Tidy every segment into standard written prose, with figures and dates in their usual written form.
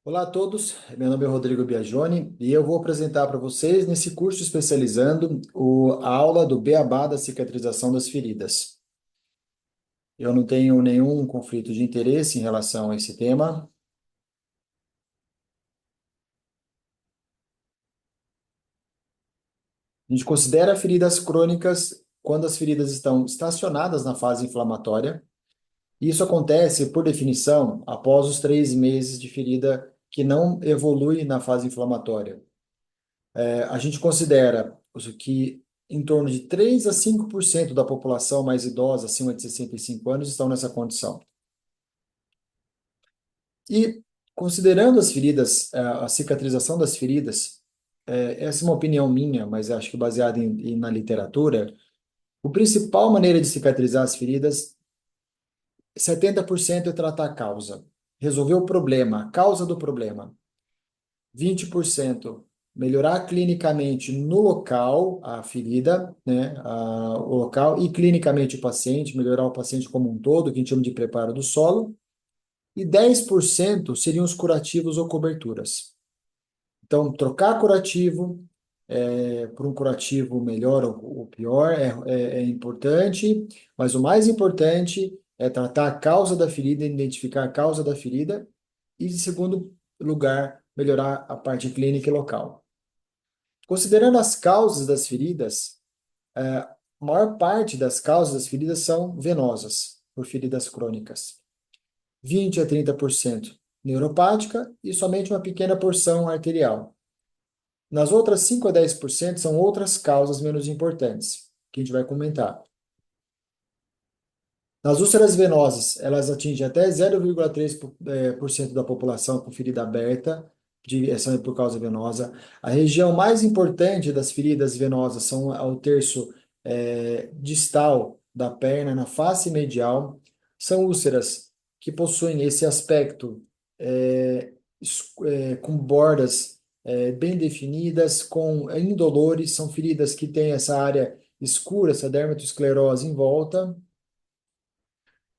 Olá a todos, meu nome é Rodrigo Biagioni e eu vou apresentar para vocês, nesse curso especializando, a aula do Beabá da cicatrização das feridas. Eu não tenho nenhum conflito de interesse em relação a esse tema. A gente considera feridas crônicas quando as feridas estão estacionadas na fase inflamatória. Isso acontece, por definição, após os 3 meses de ferida que não evolui na fase inflamatória. A gente considera que em torno de 3 a 5% da população mais idosa, acima de 65 anos, estão nessa condição. E considerando as feridas, a cicatrização das feridas, essa é uma opinião minha, mas acho que baseada na literatura, a principal maneira de cicatrizar as feridas, 70% é tratar a causa, resolver o problema, a causa do problema. 20% melhorar clinicamente no local a ferida, né, o local, e clinicamente o paciente, melhorar o paciente como um todo, que a gente chama de preparo do solo, e 10% seriam os curativos ou coberturas. Então, trocar curativo por um curativo melhor ou pior é importante, mas o mais importante é tratar a causa da ferida, identificar a causa da ferida, e, em segundo lugar, melhorar a parte clínica e local. Considerando as causas das feridas, a maior parte das causas das feridas são venosas, por feridas crônicas. 20 a 30% neuropática e somente uma pequena porção arterial. Nas outras 5 a 10% são outras causas menos importantes, que a gente vai comentar. Nas úlceras venosas, elas atingem até 0,3% da população com ferida aberta, essa é por causa venosa. A região mais importante das feridas venosas são o terço distal da perna, na face medial. São úlceras que possuem esse aspecto com bordas bem definidas, com indolores, são feridas que têm essa área escura, essa dermatosclerose em volta,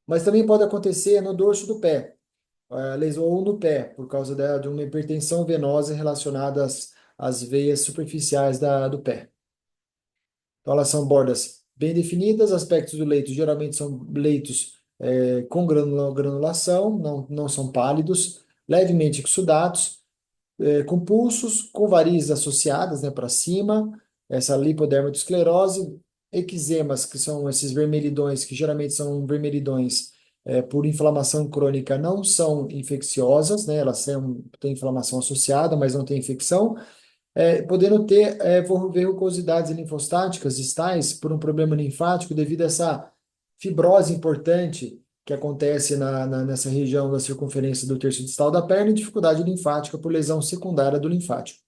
mas também pode acontecer no dorso do pé, ou no pé, por causa de uma hipertensão venosa relacionada às veias superficiais do pé. Então, elas são bordas bem definidas, aspectos do leito geralmente são leitos com granulação, não são pálidos, levemente exsudados, com pulsos, com varizes associadas, né, para cima, essa lipodermatosclerose, eczemas, que são esses vermelhidões, que geralmente são vermelhidões por inflamação crônica, não são infecciosas, né, elas têm inflamação associada, mas não tem infecção, podendo ter verrucosidades linfostáticas distais por um problema linfático devido a essa fibrose importante que acontece nessa região da circunferência do terço distal da perna e dificuldade linfática por lesão secundária do linfático.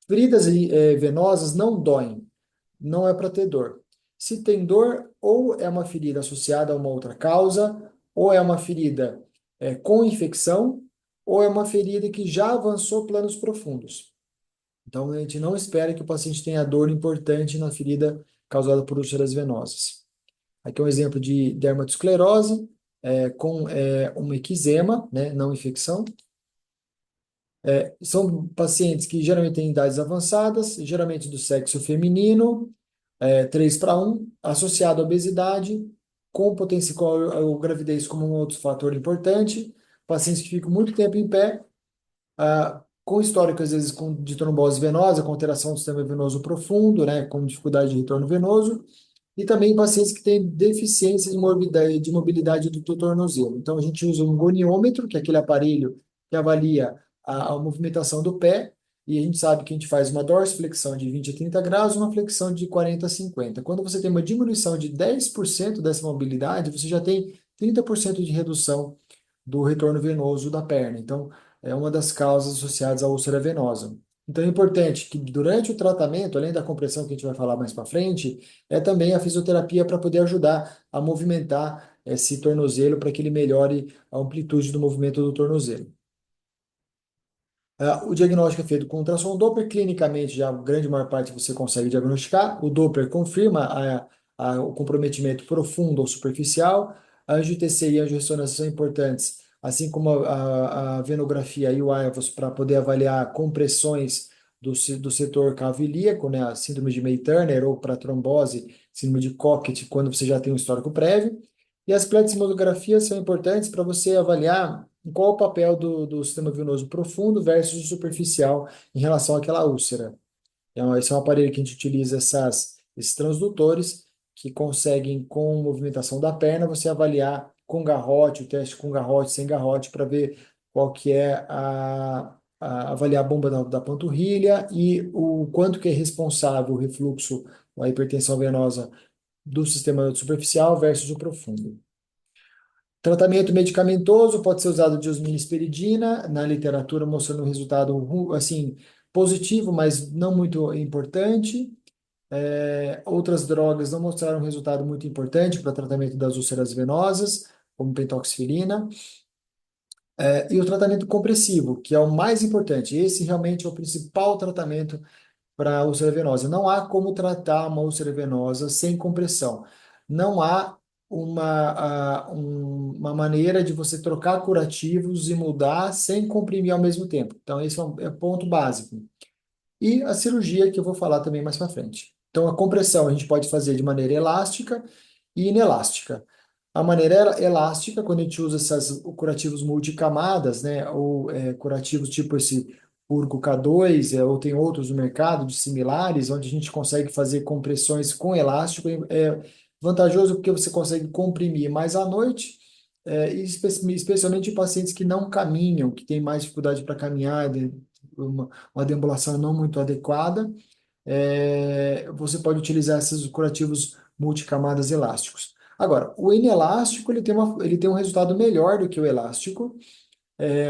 Feridas venosas não doem, não é para ter dor. Se tem dor, ou é uma ferida associada a uma outra causa, ou é uma ferida com infecção, ou é uma ferida que já avançou planos profundos. Então, a gente não espera que o paciente tenha dor importante na ferida causada por úlceras venosas. Aqui é um exemplo de dermatosclerose com um eczema, né, não infecção. São pacientes que geralmente têm idades avançadas, geralmente do sexo feminino, 3 para 1, associado à obesidade, com potencial gravidez como um outro fator importante, pacientes que ficam muito tempo em pé, com histórico, às vezes, de trombose venosa, com alteração do sistema venoso profundo, né, com dificuldade de retorno venoso, e também pacientes que têm deficiência de mobilidade do tornozelo. Então, a gente usa um goniômetro, que é aquele aparelho que avalia a movimentação do pé, e a gente sabe que a gente faz uma dorsiflexão de 20 a 30 graus, uma flexão de 40 a 50. Quando você tem uma diminuição de 10% dessa mobilidade, você já tem 30% de redução do retorno venoso da perna. Então, é uma das causas associadas à úlcera venosa. Então, é importante que durante o tratamento, além da compressão que a gente vai falar mais para frente, é também a fisioterapia para poder ajudar a movimentar esse tornozelo para que ele melhore a amplitude do movimento do tornozelo. O diagnóstico é feito com ultrassom Doppler, clinicamente já a grande maior parte você consegue diagnosticar. O Doppler confirma o comprometimento profundo ou superficial. A angio-TC e a angio-ressonância são importantes assim como a venografia e o IVUS para poder avaliar compressões do setor cavo ilíaco, né, a síndrome de May-Turner ou para trombose, síndrome de Cockett, quando você já tem um histórico prévio. E as pletismografias são importantes para você avaliar qual o papel do sistema venoso profundo versus o superficial em relação àquela úlcera. Esse é um aparelho que a gente utiliza esses transdutores que conseguem, com movimentação da perna, você avaliar com garrote, o teste com garrote, sem garrote, para ver qual que é avaliar a bomba da panturrilha e o quanto que é responsável o refluxo, a hipertensão venosa do sistema superficial versus o profundo. Tratamento medicamentoso pode ser usado diosminisperidina, na literatura mostrando um resultado assim, positivo, mas não muito importante. Outras drogas não mostraram um resultado muito importante para tratamento das úlceras venosas, como pentoxifilina. E o tratamento compressivo, que é o mais importante. Esse realmente é o principal tratamento para a úlcera venosa. Não há como tratar uma úlcera venosa sem compressão. Não há uma maneira de você trocar curativos e mudar sem comprimir ao mesmo tempo. Então, esse é o ponto básico. E a cirurgia, que eu vou falar também mais para frente. Então, a compressão a gente pode fazer de maneira elástica e inelástica. A maneira elástica, quando a gente usa esses curativos multicamadas, né, ou curativos tipo esse Urco K2, ou tem outros no mercado de similares, onde a gente consegue fazer compressões com elástico, é vantajoso porque você consegue comprimir mais à noite, e especialmente em pacientes que não caminham, que têm mais dificuldade para caminhar, uma deambulação não muito adequada, você pode utilizar esses curativos multicamadas elásticos. Agora, o inelástico ele tem um resultado melhor do que o elástico,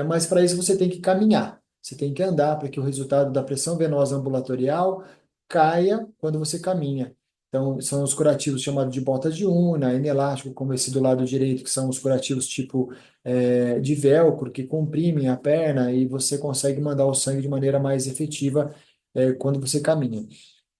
mas para isso você tem que caminhar, você tem que andar para que o resultado da pressão venosa ambulatorial caia quando você caminha. Então, são os curativos chamados de bota de una, inelástico, como esse do lado direito, que são os curativos tipo de velcro, que comprimem a perna e você consegue mandar o sangue de maneira mais efetiva quando você caminha.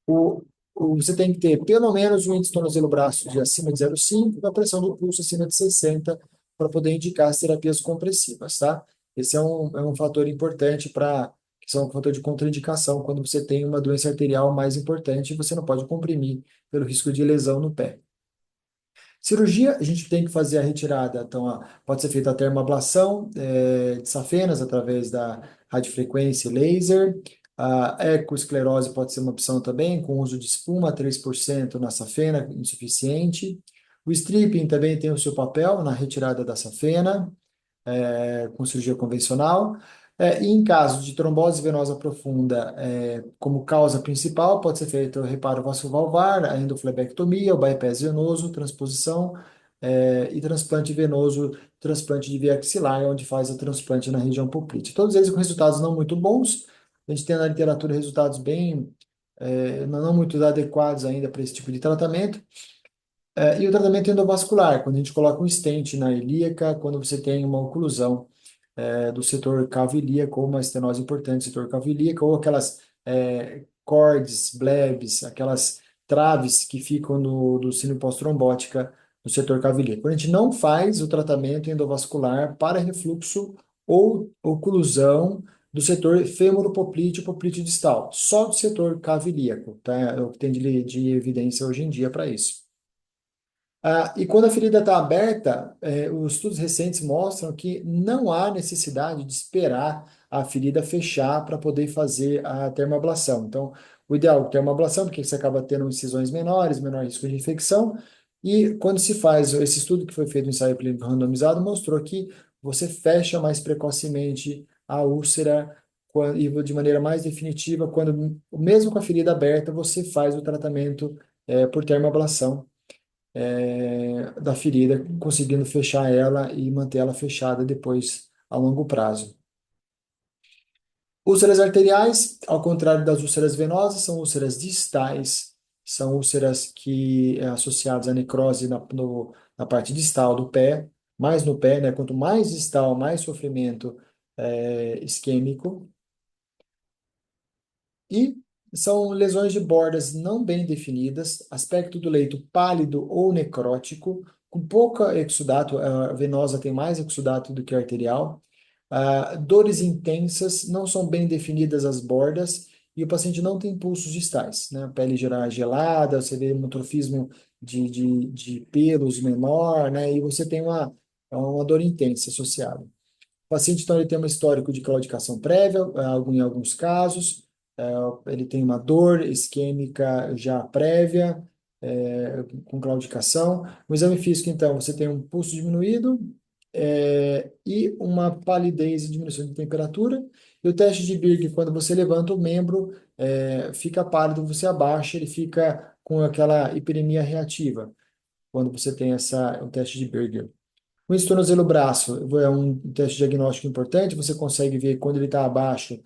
O, Você tem que ter pelo menos um índice tornozelo-braço de acima de 0,5 e a pressão do pulso acima de 60 para poder indicar as terapias compressivas, tá? Esse é um fator importante que é um fator de contraindicação quando você tem uma doença arterial mais importante e você não pode comprimir pelo risco de lesão no pé. Cirurgia, a gente tem que fazer a retirada, então pode ser feita a termoablação de safenas através da radiofrequência e laser. A ecoesclerose pode ser uma opção também, com uso de espuma, 3% na safena, insuficiente. O stripping também tem o seu papel na retirada da safena, com cirurgia convencional. E em caso de trombose venosa profunda, como causa principal, pode ser feito o reparo vascovalvar, a endoflebectomia, o bypass venoso, transposição, e transplante venoso, transplante de via axilar, onde faz o transplante na região poplite. Todos eles com resultados não muito bons. A gente tem na literatura resultados bem, não muito adequados ainda para esse tipo de tratamento. E o tratamento endovascular, quando a gente coloca um stent na ilíaca, quando você tem uma oclusão do setor cavo ilíaco, ou uma estenose importante do setor cavo ilíaco, ou aquelas cordes, blebs, aquelas traves que ficam do sino pós-trombótica no setor cavo ilíaco. Quando a gente não faz o tratamento endovascular para refluxo ou oclusão do setor fêmuro-poplíteo, poplíteo distal, só do setor cavo ilíaco, tá? É o que tem de evidência hoje em dia para isso. E quando a ferida está aberta, os estudos recentes mostram que não há necessidade de esperar a ferida fechar para poder fazer a termoablação. Então, o ideal é a termoablação, porque você acaba tendo incisões menores, menor risco de infecção. E quando se faz esse estudo que foi feito no ensaio clínico randomizado, mostrou que você fecha mais precocemente a úlcera e de maneira mais definitiva, quando mesmo com a ferida aberta, você faz o tratamento por termoablação da ferida, conseguindo fechar ela e manter ela fechada depois a longo prazo. Úlceras arteriais, ao contrário das úlceras venosas, são úlceras distais, são úlceras que associadas à necrose na parte distal do pé, mais no pé, né? Quanto mais distal, mais sofrimento isquêmico. E são lesões de bordas não bem definidas, aspecto do leito pálido ou necrótico, com pouca exudato, a venosa tem mais exudato do que a arterial. Dores intensas, não são bem definidas as bordas, e o paciente não tem pulsos distais, né? A pele geral gelada, você vê um atrofismo de pelos menor, né? E você tem uma dor intensa associada. O paciente, então, ele tem um histórico de claudicação prévia, em alguns casos, ele tem uma dor isquêmica já prévia, com claudicação. No exame físico, então, você tem um pulso diminuído, e uma palidez e diminuição de temperatura. E o teste de Birg, quando você levanta o membro, fica pálido, você abaixa, ele fica com aquela hiperemia reativa, quando você tem o teste de Birg. O tornozelo-braço é um teste diagnóstico importante, você consegue ver quando ele está abaixo,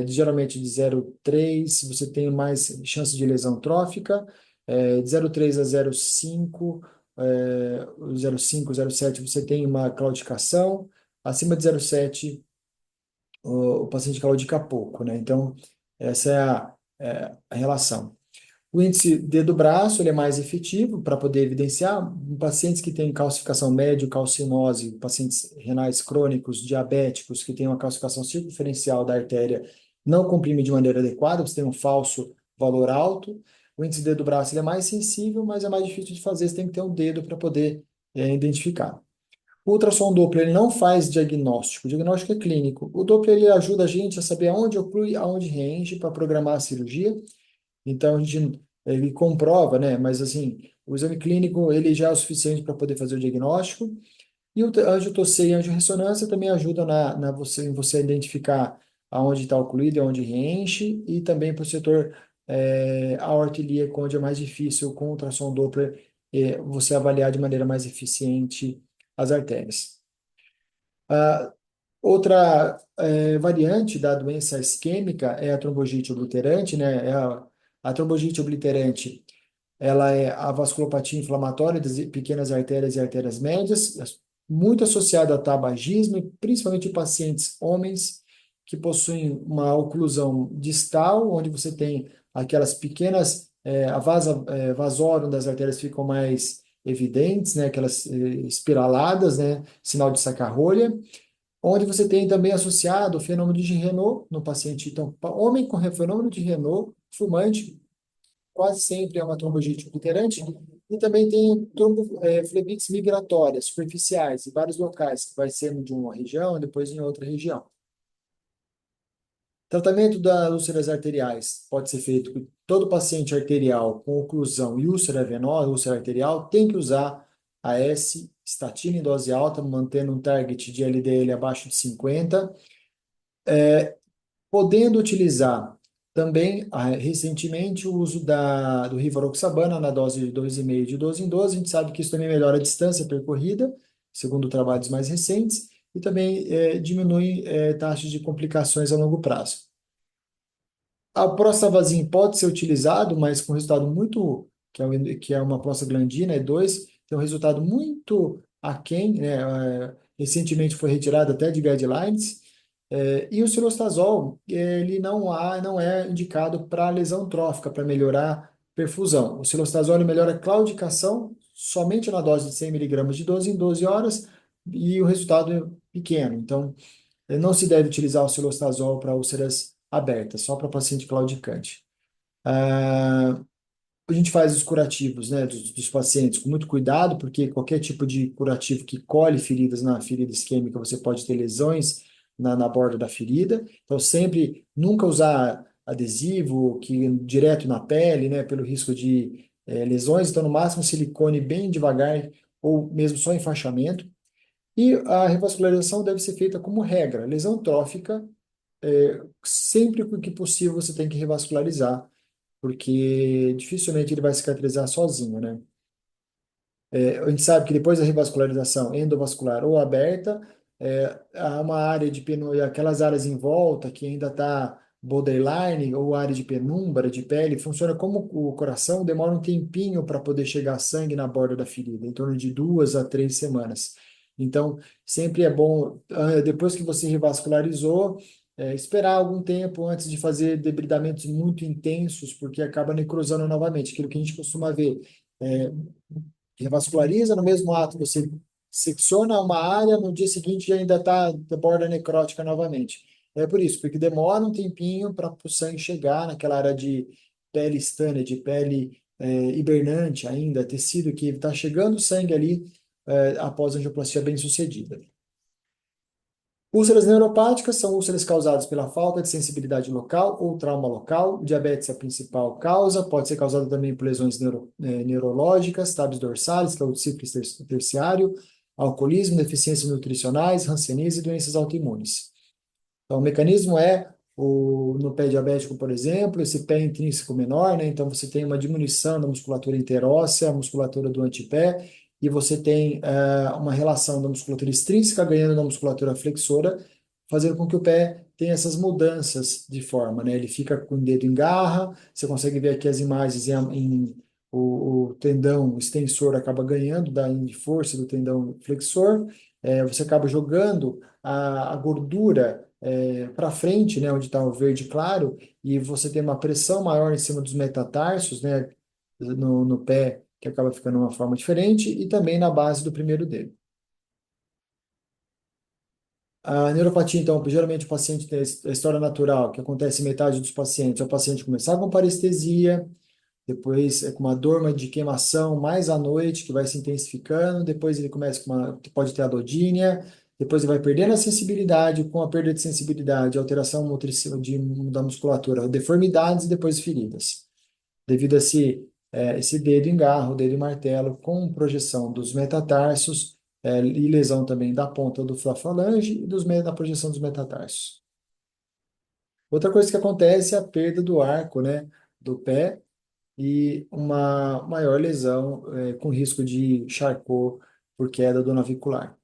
geralmente de 0,3, você tem mais chance de lesão trófica, de 0,3 a 0,5, 0,5, 0,7 você tem uma claudicação, acima de 0,7 o paciente claudica pouco, né? Então, essa é a relação. O índice dedo-braço ele é mais efetivo para poder evidenciar em pacientes que têm calcificação médio, calcinose, pacientes renais crônicos, diabéticos, que têm uma calcificação circunferencial da artéria, não comprime de maneira adequada, você tem um falso valor alto. O índice dedo-braço ele é mais sensível, mas é mais difícil de fazer, você tem que ter um dedo para poder identificar. O ultrassom Doppler ele não faz diagnóstico, o diagnóstico é clínico. O Doppler ele ajuda a gente a saber aonde oclui, aonde reenche para programar a cirurgia. Então, ele comprova, né? Mas, assim, o exame clínico, ele já é o suficiente para poder fazer o diagnóstico. E o angio-TOC e angio-ressonância também ajudam em você identificar aonde está ocluído, aonde reenche, e também para o setor aorta ilíaco, onde é mais difícil, com o ultrassom Doppler, você avaliar de maneira mais eficiente as artérias. Outra variante da doença isquêmica é a trombogite obliterante, né? A trombogite obliterante, ela é a vasculopatia inflamatória das pequenas artérias e artérias médias, muito associada ao tabagismo, e principalmente em pacientes homens que possuem uma oclusão distal, onde você tem aquelas pequenas, vasórum das artérias ficam mais evidentes, né? Aquelas espiraladas, né? Sinal de saca-rolha, onde você tem também associado o fenômeno de Renault no paciente. Então, homem com fenômeno de Renault, fumante, quase sempre é uma trombogite obliterante, e também tem flebites migratórias, superficiais, em vários locais, que vai sendo de uma região, depois em outra região. Tratamento das úlceras arteriais pode ser feito com todo paciente arterial com oclusão e úlcera venosa, úlcera arterial, tem que usar a estatina em dose alta, mantendo um target de LDL abaixo de 50, podendo utilizar também, recentemente, o uso do rivaroxabana na dose de 2,5 de 12 em 12. A gente sabe que isso também melhora a distância percorrida, segundo trabalhos mais recentes, e também diminui taxas de complicações a longo prazo. A prostavaxim pode ser utilizado, mas com resultado muito, que é uma prostaglandina E2, tem um resultado muito aquém, né? Recentemente foi retirado até de guidelines. E o cilostazol, ele não é indicado para lesão trófica, para melhorar perfusão. O cilostazol ele melhora a claudicação somente na dose de 100 miligramas de 12 em 12 horas, e o resultado é pequeno. Então, não se deve utilizar o cilostazol para úlceras abertas, só para paciente claudicante. A gente faz os curativos, né, dos pacientes com muito cuidado, porque qualquer tipo de curativo que colhe feridas na ferida isquêmica, você pode ter lesões na borda da ferida. Então, sempre, nunca usar adesivo direto na pele, né, pelo risco de lesões. Então, no máximo, silicone bem devagar, ou mesmo só enfaixamento. E a revascularização deve ser feita como regra. Lesão trófica, sempre que possível você tem que revascularizar, porque dificilmente ele vai cicatrizar sozinho, né? A gente sabe que depois da revascularização endovascular ou aberta, há uma área de penumbra, aquelas áreas em volta que ainda está borderline, ou área de penumbra, de pele, funciona como o coração, demora um tempinho para poder chegar sangue na borda da ferida, em torno de 2 a 3 semanas. Então, sempre é bom, depois que você revascularizou, esperar algum tempo antes de fazer debridamentos muito intensos, porque acaba necrosando novamente, aquilo que a gente costuma ver. Revasculariza, no mesmo ato você secciona uma área, no dia seguinte já ainda está de borda necrótica novamente. É por isso, porque demora um tempinho para o sangue chegar naquela área de pele estânia, de pele hibernante ainda, tecido que está chegando sangue ali após a angioplastia bem-sucedida. Úlceras neuropáticas são úlceras causadas pela falta de sensibilidade local ou trauma local. Diabetes é a principal causa, pode ser causada também por lesões neurológicas, tábios dorsalis, que é o sífilis terciário, alcoolismo, deficiências nutricionais, hanseníase e doenças autoimunes. Então, o mecanismo é, no pé diabético, por exemplo, esse pé intrínseco menor, né? Então, você tem uma diminuição da musculatura interóssea, a musculatura do antepé, e você tem uma relação da musculatura extrínseca ganhando da musculatura flexora, fazendo com que o pé tenha essas mudanças de forma, né? Ele fica com o dedo em garra, você consegue ver aqui as imagens o tendão extensor acaba ganhando da força do tendão flexor, você acaba jogando a gordura para frente, né, onde está o verde claro, e você tem uma pressão maior em cima dos metatarsos, né, no pé, que acaba ficando uma forma diferente, e também na base do primeiro dedo. A neuropatia, então, geralmente o paciente tem a história natural, que acontece em metade dos pacientes, é o paciente começar com parestesia, depois é com uma dor de queimação mais à noite, que vai se intensificando, depois ele começa com pode ter adodínia, depois ele vai perdendo a sensibilidade, com a perda de sensibilidade, alteração motriz da musculatura, deformidades e depois feridas. Devido a esse dedo em garro, dedo em martelo, com projeção dos metatarsos, e lesão também da ponta da falange e da projeção dos metatarsos. Outra coisa que acontece é a perda do arco, né, do pé, e uma maior lesão com risco de Charcot por queda do navicular.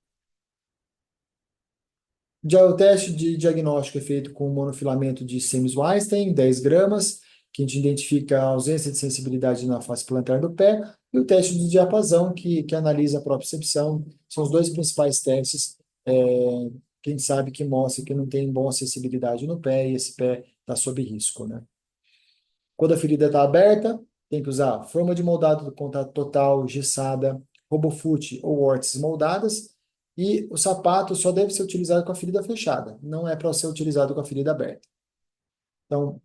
Já o teste de diagnóstico é feito com monofilamento de Sims-Weinstein, 10 gramas, que a gente identifica a ausência de sensibilidade na face plantar do pé, e o teste de diapasão, que analisa a propriocepção. São os dois principais testes que a gente sabe que mostra que não tem boa sensibilidade no pé e esse pé está sob risco, né? Quando a ferida está aberta, tem que usar forma de moldado do contato total, gessada, RoboFoot ou órteses moldadas, e o sapato só deve ser utilizado com a ferida fechada, não é para ser utilizado com a ferida aberta. Então,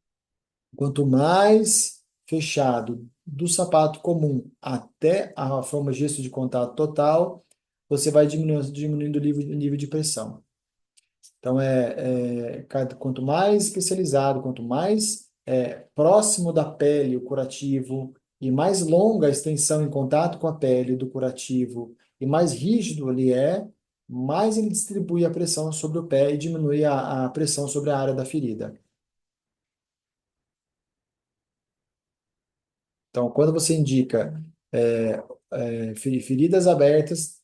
quanto mais fechado do sapato comum até a forma gesto de contato total, você vai diminuindo o nível de pressão. Então, quanto mais especializado, quanto mais próximo da pele o curativo, e mais longa a extensão em contato com a pele do curativo, e mais rígido ele mais ele distribui a pressão sobre o pé e diminui a pressão sobre a área da ferida. Então, quando você indica feridas abertas,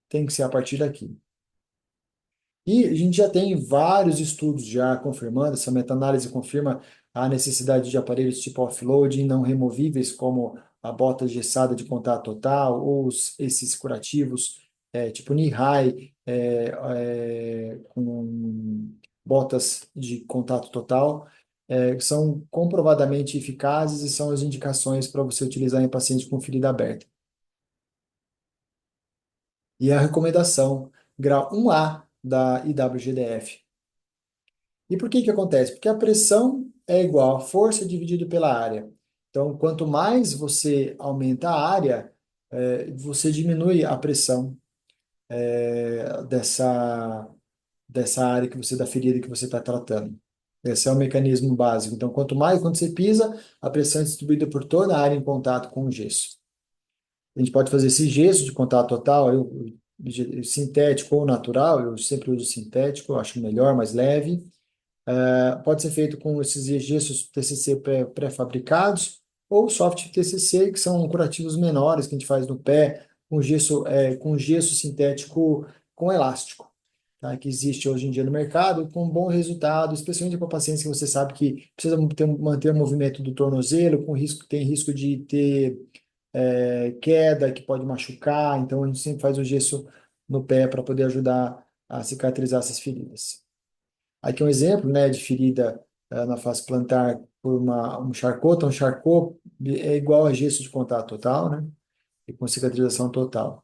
tem que ser a partir daqui. E a gente já tem vários estudos já confirmando, essa meta-análise confirma a necessidade de aparelhos tipo offloading não removíveis, como a bota engessada de contato total, ou esses curativos tipo knee-high, com botas de contato total, que são comprovadamente eficazes e são as indicações para você utilizar em pacientes com ferida aberta. E a recomendação, grau 1A da IWGDF. E por que que acontece? Porque a pressão é igual a força dividido pela área. Então, quanto mais você aumenta a área, você diminui a pressão dessa área da ferida que você está tratando. Esse é o mecanismo básico. Então, quando você pisa, a pressão é distribuída por toda a área em contato com o gesso. A gente pode fazer esse gesso de contato total, sintético ou natural, eu sempre uso sintético, eu acho melhor, mais leve. Pode ser feito com esses gessos TCC pré-fabricados ou soft TCC, que são curativos menores que a gente faz no pé, com gesso sintético com elástico, tá? Que existe hoje em dia no mercado, com bom resultado, especialmente para pacientes que você sabe que precisa manter o movimento do tornozelo, tem risco de ter queda, que pode machucar, então a gente sempre faz o gesso no pé para poder ajudar a cicatrizar essas feridas. Aqui um exemplo, né, de ferida na face plantar por um charcot. Então, charcot é igual a gesso de contato total, né? e com cicatrização total.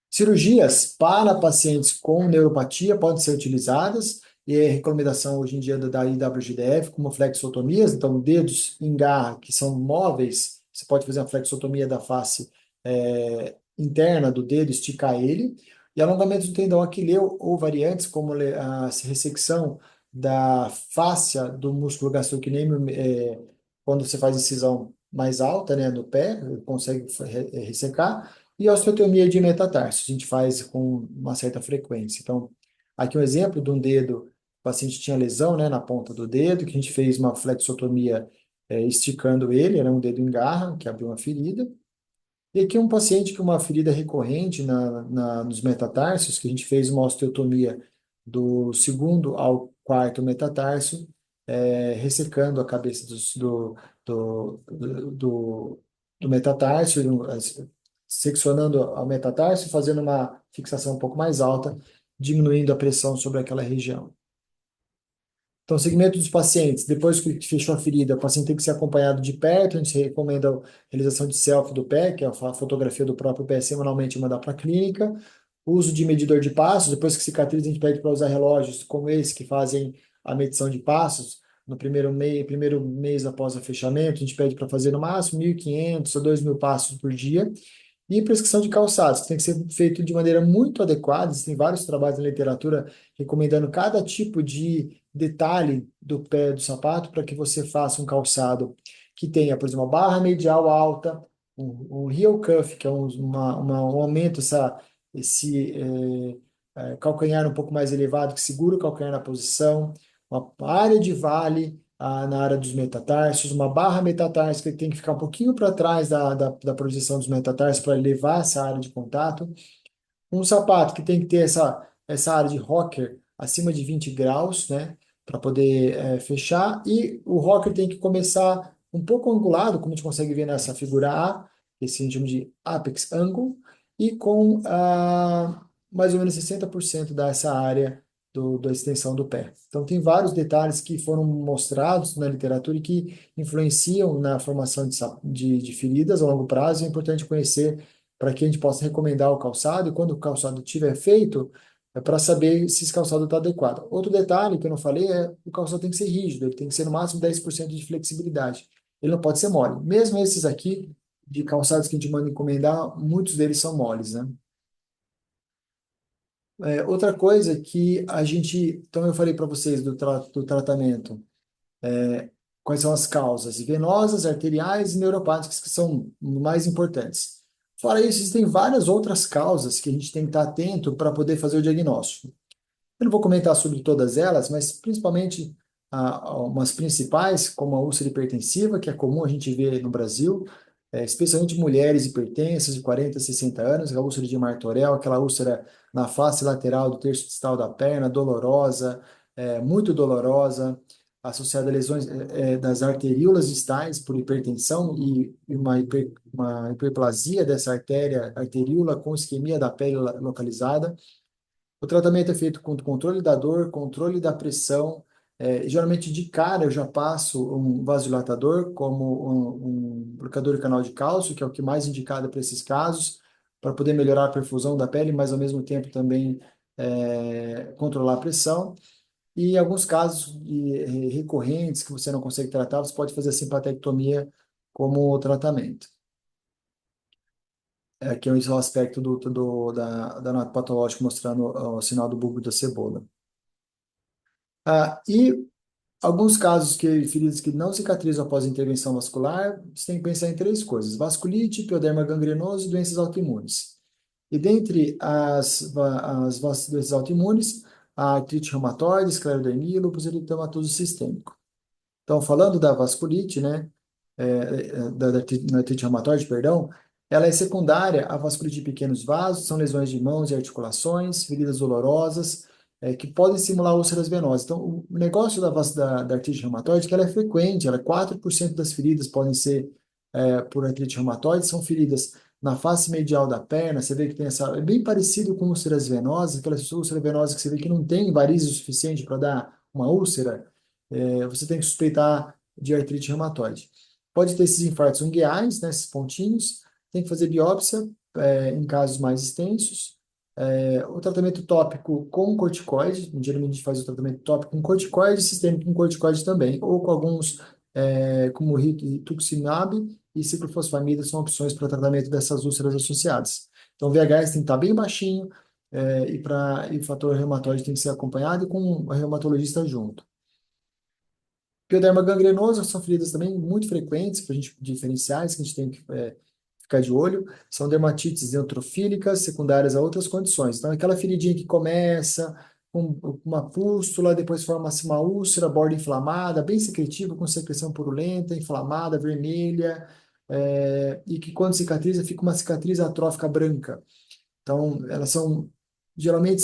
Cirurgias para pacientes com neuropatia podem ser utilizadas, e é recomendação hoje em dia da IWGDF, como flexotomias, então dedos em garra que são móveis, você pode fazer uma flexotomia da face interna do dedo, esticar ele, e alongamentos do tendão aquileu ou variantes, como a ressecção da fáscia do músculo gastrocnêmio, quando você faz incisão mais alta, né, no pé, consegue ressecar, e a osteotomia de metatarso, a gente faz com uma certa frequência. Então, aqui um exemplo de um dedo, o paciente tinha lesão, né, na ponta do dedo, que a gente fez uma flexotomia, esticando ele, era um dedo em garra, que abriu uma ferida. E aqui um paciente com uma ferida recorrente nos metatarsos, que a gente fez uma osteotomia do segundo ao quarto metatarso, ressecando a cabeça do, do, do, do metatarso, seccionando o metatarso, fazendo uma fixação um pouco mais alta, diminuindo a pressão sobre aquela região. Então, segmento dos pacientes, depois que fechou a ferida, o paciente tem que ser acompanhado de perto, a gente recomenda a realização de selfie do pé, que é a fotografia do próprio pé semanalmente mandar para a clínica, uso de medidor de passos, depois que cicatriza, a gente pede para usar relógios como esse, que fazem a medição de passos, no primeiro mês após o fechamento, a gente pede para fazer no máximo 1.500 a 2.000 passos por dia, e prescrição de calçados, que tem que ser feito de maneira muito adequada. Existem vários trabalhos na literatura recomendando cada tipo de detalhe do pé do sapato para que você faça um calçado que tenha, por exemplo, uma barra medial alta, um heel cuff, que é um aumento, esse calcanhar um pouco mais elevado, que segura o calcanhar na posição, uma área de vale na área dos metatarsos, uma barra metatarsica que tem que ficar um pouquinho para trás da projeção dos metatarsos para levar essa área de contato, um sapato que tem que ter essa área de rocker acima de 20 graus, né, para poder fechar, e o rocker tem que começar um pouco angulado, como a gente consegue ver nessa figura A, esse a gente chama de apex angle, e com mais ou menos 60% dessa área da extensão do pé. Então, tem vários detalhes que foram mostrados na literatura e que influenciam na formação de feridas a longo prazo, e é importante conhecer para que a gente possa recomendar o calçado, e quando o calçado estiver feito, é para saber se esse calçado está adequado. Outro detalhe que eu não falei é o calçado tem que ser rígido, ele tem que ser no máximo 10% de flexibilidade. Ele não pode ser mole. Mesmo esses aqui, de calçados que a gente manda encomendar, muitos deles são moles, né? Outra coisa que a gente. Então, eu falei para vocês do tratamento. Quais são as causas venosas, arteriais e neuropáticas que são mais importantes. Fora isso, existem várias outras causas que a gente tem que estar atento para poder fazer o diagnóstico. Eu não vou comentar sobre todas elas, mas principalmente umas principais, como a úlcera hipertensiva, que é comum a gente ver no Brasil, especialmente mulheres hipertensas de 40 a 60 anos, a úlcera de Martorell, aquela úlcera na face lateral do terço distal da perna, dolorosa, muito dolorosa, associada a lesões das arteríolas distais por hipertensão e uma hiperplasia dessa arteríola com isquemia da pele localizada. O tratamento é feito com controle da dor, controle da pressão. Geralmente, de cara, eu já passo um vasodilatador, como um bloqueador de canal de cálcio, que é o que mais indicado para esses casos, para poder melhorar a perfusão da pele, mas ao mesmo tempo também controlar a pressão. E em alguns casos recorrentes que você não consegue tratar, você pode fazer a simpatectomia como tratamento. Aqui é o aspecto da anato patológico mostrando o sinal do bulbo da cebola. E alguns casos que feridas que não cicatrizam após intervenção vascular, você tem que pensar em três coisas: vasculite, pioderma gangrenoso e doenças autoimunes. E dentre as doenças autoimunes, a artrite reumatoide, esclerodermia e lúpus eritematoso sistêmico. Então, falando da vasculite, né, da artrite reumatoide, perdão, ela é secundária à vasculite de pequenos vasos, são lesões de mãos e articulações, feridas dolorosas, que podem simular úlceras venosas. Então, o negócio da artrite reumatoide é que ela é frequente, ela é 4% das feridas podem ser por artrite reumatoide, são feridas na face medial da perna, você vê que tem é bem parecido com úlceras venosas, aquelas úlceras venosas que você vê que não tem varizes o suficiente para dar uma úlcera, você tem que suspeitar de artrite reumatoide. Pode ter esses infartos ungueais, né, esses pontinhos, tem que fazer biópsia, em casos mais extensos. O tratamento tópico com corticoide, geralmente a gente faz o tratamento tópico com corticoide, sistêmico com corticoide também, ou com alguns, como rituximab e ciclofosfamida, são opções para tratamento dessas úlceras associadas. Então, o VHS tem que estar bem baixinho, e o fator reumatoide tem que ser acompanhado e com um reumatologista junto. Pioderma gangrenosa são feridas também muito frequentes, para a gente diferenciais, que a gente tem que ficar de olho. São dermatites neutrofílicas secundárias a outras condições. Então, aquela feridinha que começa com uma pústula, depois forma-se uma úlcera, borda inflamada, bem secretiva, com secreção purulenta, inflamada, vermelha, e que quando cicatriza, fica uma cicatriz atrófica branca. Então, elas são, geralmente,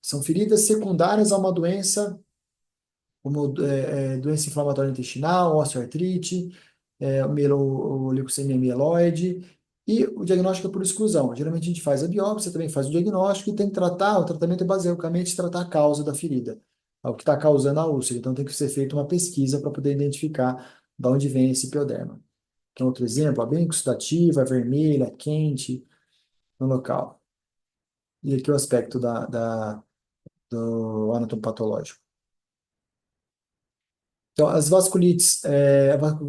são feridas secundárias a uma doença, como doença inflamatória intestinal, osteoartrite, leucemia mieloide, e o diagnóstico é por exclusão. Geralmente a gente faz a biópsia, também faz o diagnóstico e tem que tratar, o tratamento é basicamente tratar a causa da ferida, o que está causando a úlcera. Então tem que ser feita uma pesquisa para poder identificar de onde vem esse pioderma. Que é outro exemplo, a bem exudativa, vermelha, quente no local. E aqui o aspecto do anatomopatológico. Então, as vasculites,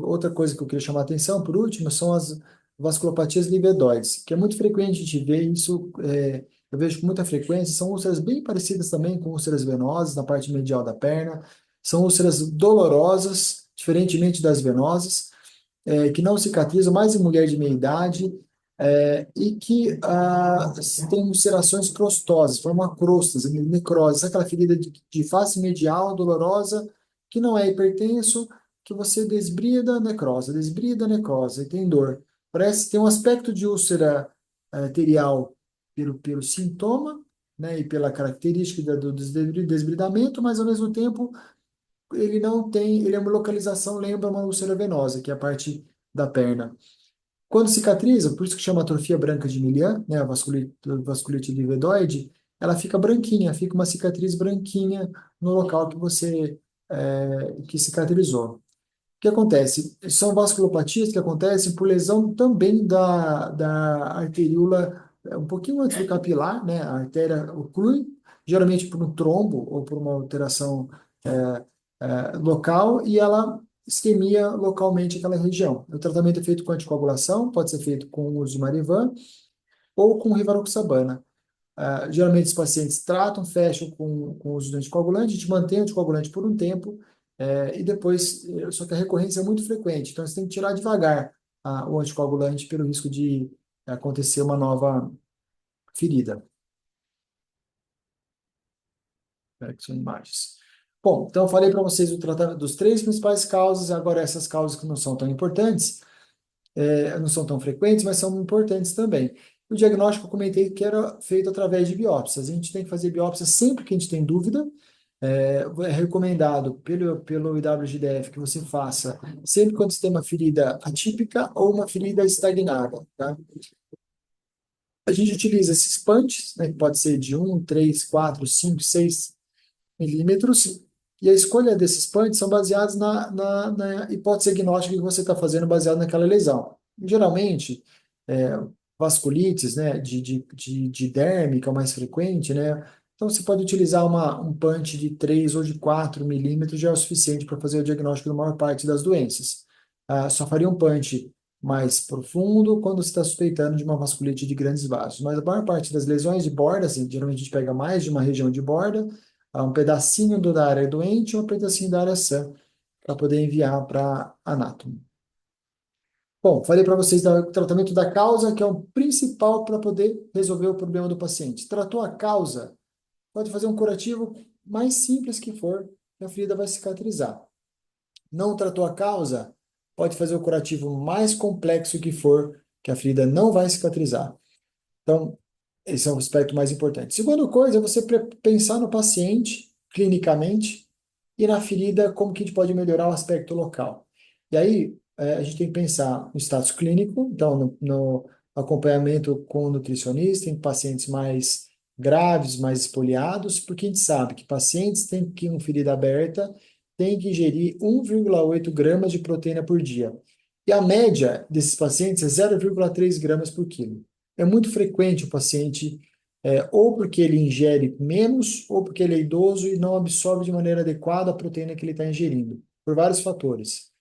outra coisa que eu queria chamar a atenção, por último, são as vasculopatias livedoides, que é muito frequente a gente ver isso, eu vejo com muita frequência, são úlceras bem parecidas também com úlceras venosas na parte medial da perna, são úlceras dolorosas, diferentemente das venosas, que não cicatrizam, mais em mulher de meia idade, e que tem ulcerações crostosas, formam crostas, necrose, aquela ferida de face medial dolorosa, que não é hipertenso, que você desbrida, necrose, e tem dor. Parece ter um aspecto de úlcera arterial pelo sintoma, né, e pela característica do desbridamento, mas ao mesmo tempo ele não tem, ele é uma localização, lembra uma úlcera venosa, que é a parte da perna. Quando cicatriza, por isso que chama atrofia branca de Milian, né, a vasculite livedoide, ela fica branquinha, fica uma cicatriz branquinha no local que cicatrizou. O que acontece? São vasculopatias que acontecem por lesão também da arteríola, um pouquinho antes do capilar, né? A artéria oclui, geralmente por um trombo ou por uma alteração local, e ela isquemia localmente aquela região. O tratamento é feito com anticoagulação, pode ser feito com o uso de Marivan ou com rivaroxabana. Geralmente os pacientes tratam, fecham com o uso do anticoagulante, a gente mantém o anticoagulante por um tempo, e depois, só que a recorrência é muito frequente, então você tem que tirar devagar o anticoagulante pelo risco de acontecer uma nova ferida. Que são imagens. Bom, então eu falei para vocês o tratamento dos três principais causas, agora essas causas que não são tão importantes, não são tão frequentes, mas são importantes também. O diagnóstico eu comentei que era feito através de biópsias. A gente tem que fazer biópsia sempre que a gente tem dúvida. É recomendado pelo IWGDF que você faça sempre quando você tem uma ferida atípica ou uma ferida estagnada, tá? A gente utiliza esses punches, né, que pode ser de 1, 3, 4, 5, 6 milímetros, e a escolha desses punches são baseados na hipótese diagnóstica que você está fazendo baseado naquela lesão. Geralmente, é, vasculites, né, de derme, que é o mais frequente, né, então você pode utilizar um punch de 3 ou de 4 milímetros, já é o suficiente para fazer o diagnóstico da maior parte das doenças. Só faria um punch mais profundo quando você está suspeitando de uma vasculite de grandes vasos, mas a maior parte das lesões de borda, assim, geralmente a gente pega mais de uma região de borda, um pedacinho da área doente e um pedacinho da área sã, para poder enviar para anátomo. Bom, falei para vocês do tratamento da causa, que é o principal para poder resolver o problema do paciente. Tratou a causa, pode fazer um curativo mais simples que for, que a ferida vai cicatrizar. Não tratou a causa, pode fazer o curativo mais complexo que for, que a ferida não vai cicatrizar. Então, esse é o aspecto mais importante. Segunda coisa é você pensar no paciente, clinicamente, e na ferida, como que a gente pode melhorar o aspecto local. E aí, a gente tem que pensar no status clínico, então, no acompanhamento com o nutricionista, em pacientes mais graves, mais espoliados, porque a gente sabe que pacientes com ferida aberta têm que ingerir 1,8 gramas de proteína por dia. E a média desses pacientes é 0,3 gramas por quilo. É muito frequente o paciente, ou porque ele ingere menos, ou porque ele é idoso e não absorve de maneira adequada a proteína que ele está ingerindo, por vários fatores.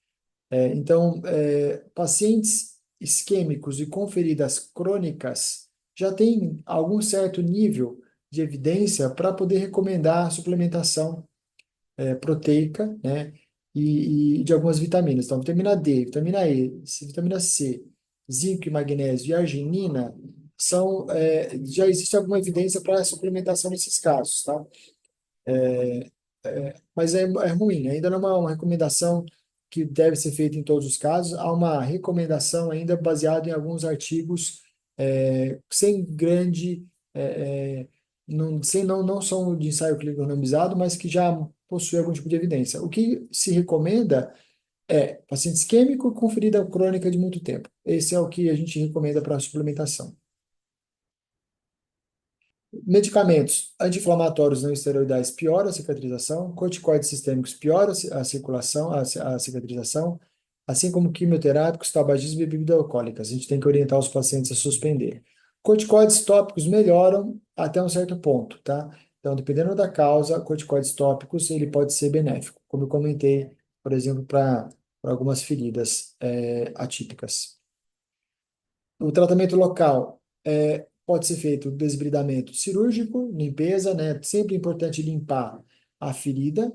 Então, pacientes isquêmicos e com feridas crônicas já têm algum certo nível de evidência para poder recomendar a suplementação proteica, né? E de algumas vitaminas. Então, vitamina D, vitamina E, vitamina C, zinco e magnésio e arginina já existe alguma evidência para a suplementação nesses casos, tá? Mas é ruim, ainda não é uma recomendação que deve ser feita em todos os casos, há uma recomendação ainda baseada em alguns artigos sem grande, não são de ensaio clínico randomizado, mas que já possuem algum tipo de evidência. O que se recomenda é paciente isquêmico com ferida crônica de muito tempo. Esse é o que a gente recomenda para a suplementação. Medicamentos anti-inflamatórios não esteroidais pioram a cicatrização, corticoides sistêmicos pioram a circulação, a cicatrização, assim como quimioterápicos, tabagismo e bebidas alcoólicas. A gente tem que orientar os pacientes a suspender. Corticoides tópicos melhoram até um certo ponto, tá? Então, dependendo da causa, corticoides tópicos ele pode ser benéfico, como eu comentei, por exemplo, para algumas feridas atípicas. O tratamento local pode ser feito desbridamento cirúrgico, limpeza, né? Sempre é importante limpar a ferida.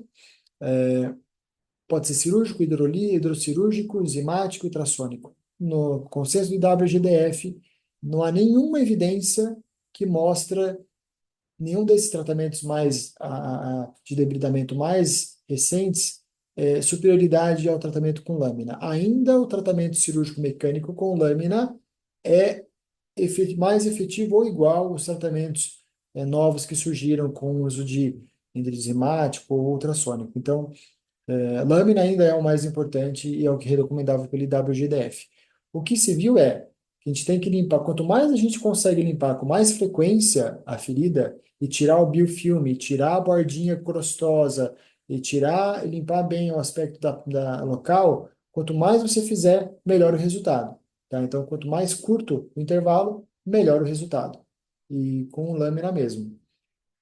Pode ser cirúrgico, hidrocirúrgico, enzimático e ultrassônico. No consenso do WGDF, não há nenhuma evidência que mostra nenhum desses tratamentos de debridamento mais recentes superioridade ao tratamento com lâmina. Ainda o tratamento cirúrgico mecânico com lâmina é mais efetivo ou igual aos tratamentos novos que surgiram com o uso de enzimático ou ultrassônico. Então, lâmina ainda é o mais importante e é o que é recomendável pelo IWGDF. O que se viu é que a gente tem que limpar, quanto mais a gente consegue limpar com mais frequência a ferida e tirar o biofilme, tirar a bordinha crostosa e limpar bem o aspecto da local, quanto mais você fizer, melhor o resultado. Tá? Então, quanto mais curto o intervalo, melhor o resultado. E com lâmina mesmo.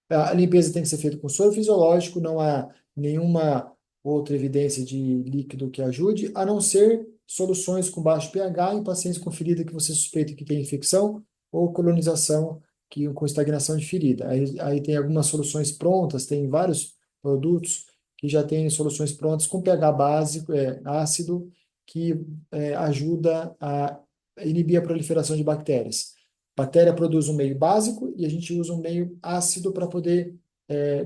A limpeza tem que ser feita com soro fisiológico, não há nenhuma outra evidência de líquido que ajude, a não ser soluções com baixo pH em pacientes com ferida que você suspeita que tem infecção ou colonização com estagnação de ferida. Aí tem algumas soluções prontas, tem vários produtos que já têm soluções prontas com pH básico, ácido, que ajuda a inibir a proliferação de bactérias. A bactéria produz um meio básico e a gente usa um meio ácido para poder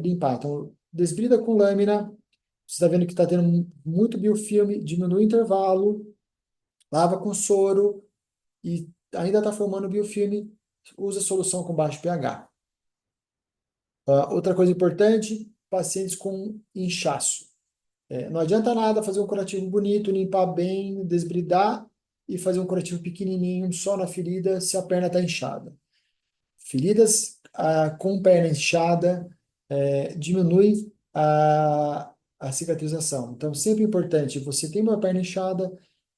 limpar. Então, desbrida com lâmina, você está vendo que está tendo muito biofilme, diminui o intervalo, lava com soro e ainda está formando biofilme, usa solução com baixo pH. Outra coisa importante, pacientes com inchaço. Não adianta nada fazer um curativo bonito, limpar bem, desbridar e fazer um curativo pequenininho só na ferida se a perna está inchada. Feridas com perna inchada diminui a cicatrização. Então, sempre é importante, você tem uma perna inchada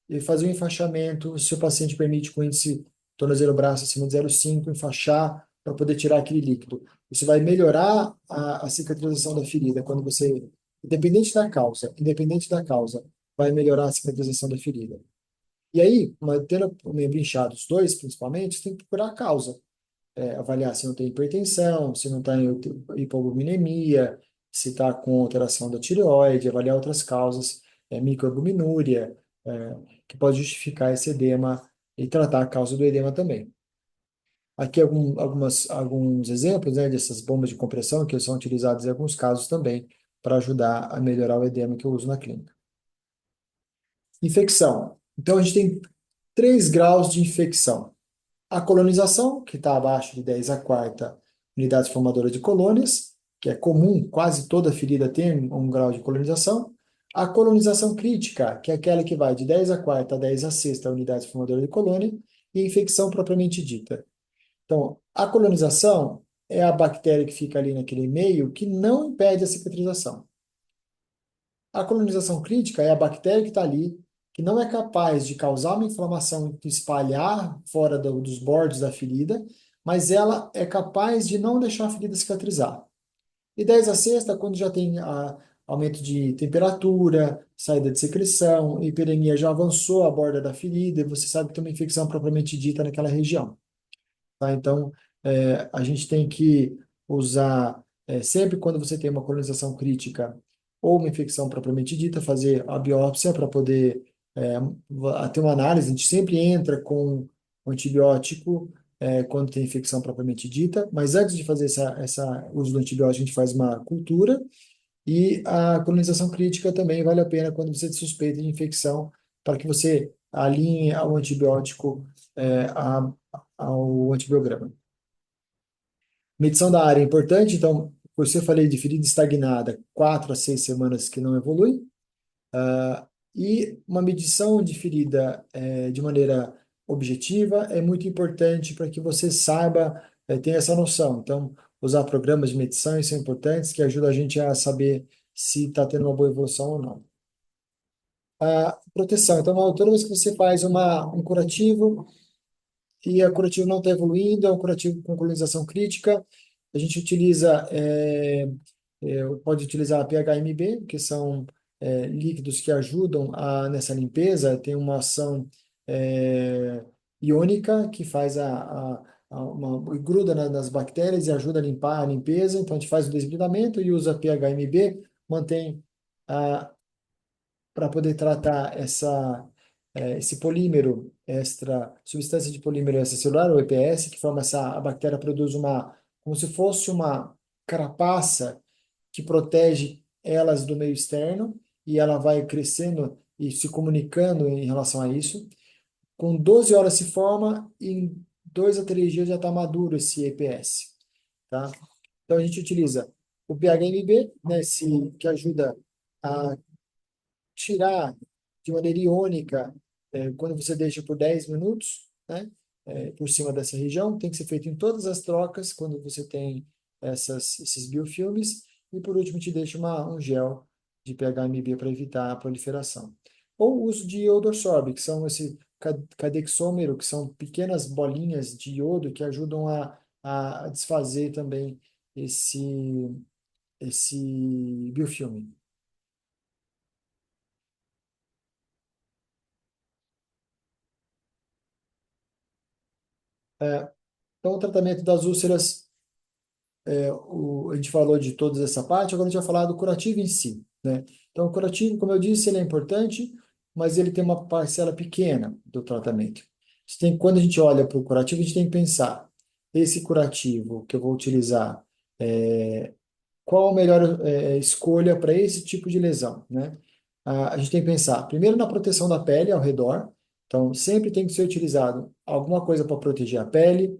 e fazer um enfaixamento, se o paciente permite com índice tornozelo-braço acima de 0,5, enfaixar para poder tirar aquele líquido. Isso vai melhorar a cicatrização da ferida, quando você, independente da causa, vai melhorar a cicatrização da ferida. E aí, tendo o membro inchado, os dois principalmente, você tem que procurar a causa avaliar se não tem hipertensão, se não está em hipoglucemia, se está com alteração da tireoide, avaliar outras causas, microalbuminúria, que pode justificar esse edema e tratar a causa do edema também. Aqui alguns exemplos, né, dessas bombas de compressão que são utilizadas em alguns casos também para ajudar a melhorar o edema que eu uso na clínica. Infecção. Então, a gente tem 3 graus de infecção. A colonização, que está abaixo de 10 a quarta unidades formadoras de colônias, que é comum, quase toda ferida tem um grau de colonização. A colonização crítica, que é aquela que vai de 10 a quarta a 10 a sexta unidades formadoras de colônia, e a infecção propriamente dita. Então, a colonização é a bactéria que fica ali naquele meio que não impede a cicatrização. A colonização crítica é a bactéria que está ali, que não é capaz de causar uma inflamação e espalhar fora dos bordes da ferida, mas ela é capaz de não deixar a ferida cicatrizar. E 10 a sexta, quando já tem aumento de temperatura, saída de secreção, a hiperemia já avançou a borda da ferida, e você sabe que tem uma infecção propriamente dita naquela região. Tá? Então, a gente tem que usar, sempre quando você tem uma colonização crítica ou uma infecção propriamente dita, fazer a biópsia para poder ter uma análise. A gente sempre entra com o antibiótico quando tem infecção propriamente dita, mas antes de fazer essa uso do antibiótico, a gente faz uma cultura e a colonização crítica também vale a pena quando você suspeita de infecção, para que você alinhe ao antibiótico, ao antibiograma. Medição da área é importante, então, por isso eu falei de ferida estagnada, 4 a 6 semanas que não evolui, e uma medição de ferida de maneira objetiva é muito importante para que você saiba, tenha essa noção. Então, usar programas de medição são importantes, que ajudam a gente a saber se está tendo uma boa evolução ou não. A proteção. Então, toda vez que você faz um curativo, e a curativo não está evoluindo, é um curativo com colonização crítica. A gente utiliza, pode utilizar PHMB, que são líquidos que ajudam nessa limpeza. Tem uma ação iônica que faz gruda nas bactérias e ajuda a limpar a limpeza. Então a gente faz o desbridamento e usa PHMB, mantém para poder tratar esse polímero substância de polímero extracelular, o EPS, que forma a bactéria produz como se fosse uma carapaça que protege elas do meio externo, e ela vai crescendo e se comunicando em relação a isso. Com 12 horas se forma, e em 2 a 3 dias já está maduro esse EPS, tá? Então a gente utiliza o PHMB, né, que ajuda a tirar de maneira iônica, quando você deixa por 10 minutos, né, por cima dessa região. Tem que ser feito em todas as trocas, quando você tem esses biofilmes. E por último, te deixa um gel de PHMB para evitar a proliferação. Ou o uso de iodosorb, que são esse cadexômero, que são pequenas bolinhas de iodo que ajudam a desfazer também esse biofilme. Então, o tratamento das úlceras, a gente falou de toda essa parte, agora a gente vai falar do curativo em si, né? Então, o curativo, como eu disse, ele é importante, mas ele tem uma parcela pequena do tratamento. Quando a gente olha para o curativo, a gente tem que pensar, esse curativo que eu vou utilizar, qual a melhor escolha para esse tipo de lesão, né? A gente tem que pensar, primeiro, na proteção da pele ao redor. Então, sempre tem que ser utilizado alguma coisa para proteger a pele.